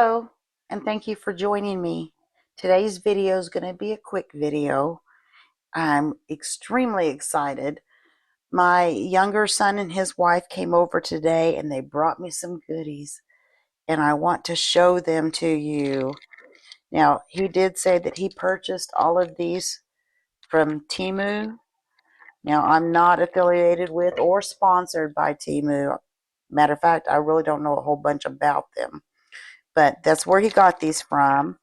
Hello, and thank you for joining me. Today's video is going to be a quick video. I'm extremely excited. My younger son and his wife came over today and they brought me some goodies, and I want to show them to you. Now, he did say that he purchased all of these from Temu. Now, I'm not affiliated with or sponsored by Temu. Matter of fact, I really don't know a whole bunch about them, but that's where he got these from.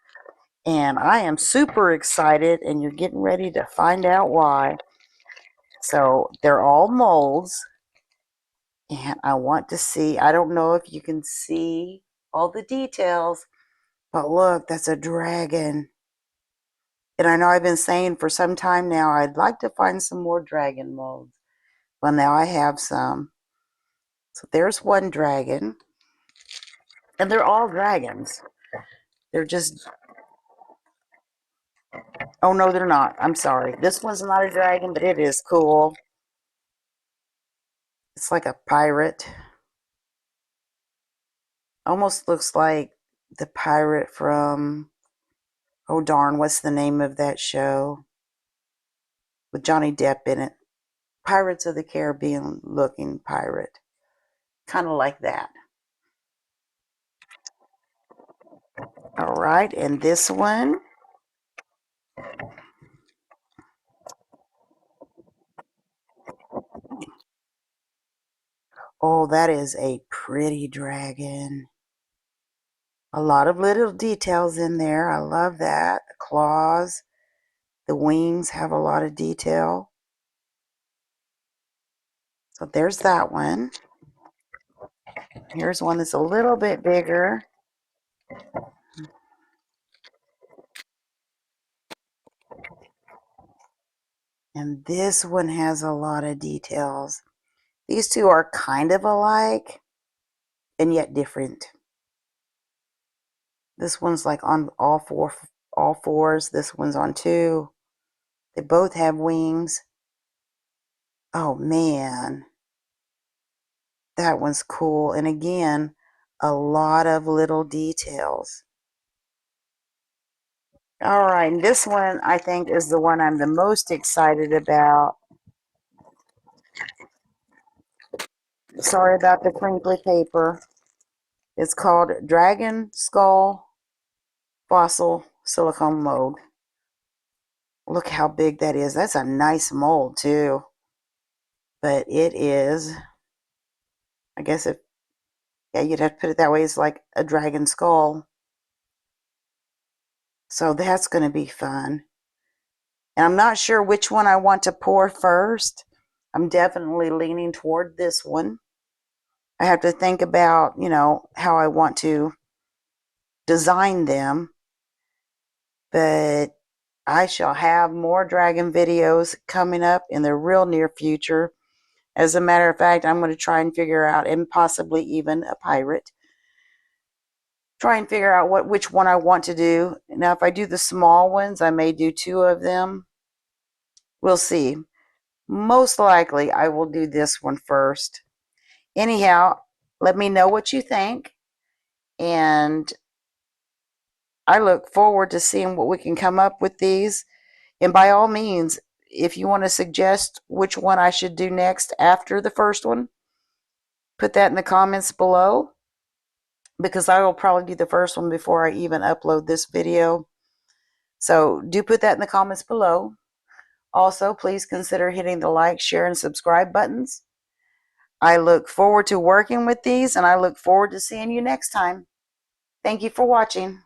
And I am super excited, and you're getting ready to find out why. So they're all molds, and I want to see, I don't know if you can see all the details, but look, that's a dragon. And I know I've been saying for some time now, I'd like to find some more dragon molds. Well, now I have some. So there's one dragon, and they're all dragons. They're just, oh no, they're not. I'm sorry. This one's not a dragon, but it is cool. It's like a pirate. Almost looks like the pirate from, oh darn, what's the name of that show? With Johnny Depp in it. Pirates of the Caribbean looking pirate. Kind of like that. All right, and this one. Oh, that is a pretty dragon. A lot of little details in there. I love that. The claws, the wings have a lot of detail. So there's that one. Here's one that's a little bit bigger. And this one has a lot of details. These two are kind of alike and yet different. This one's like on all fours. This one's on two. They both have wings. Oh man, that one's cool. And again, a lot of little details. All right, and this one I think is the one I'm the most excited about. Sorry about the crinkly paper. It's called Dragon Skull Fossil Silicone Mold. Look how big that is. That's a nice mold too. But it is, I guess if, yeah, you'd have to put it that way. It's like a dragon skull. So that's going to be fun. And I'm not sure which one I want to pour first. I'm definitely leaning toward this one. I have to think about, how I want to design them. But I shall have more dragon videos coming up in the real near future. As a matter of fact, I'm going to try and figure out, and possibly even a pirate, try and figure out which one I want to do. Now, if I do the small ones, I may do two of them. We'll see. Most likely, I will do this one first. Anyhow, let me know what you think, and I look forward to seeing what we can come up with these. And by all means, if you want to suggest which one I should do next after the first one, put that in the comments below, because I will probably do the first one before I even upload this video. So do put that in the comments below. Also, please consider hitting the like, share, and subscribe buttons. I look forward to working with these, and I look forward to seeing you next time. Thank you for watching.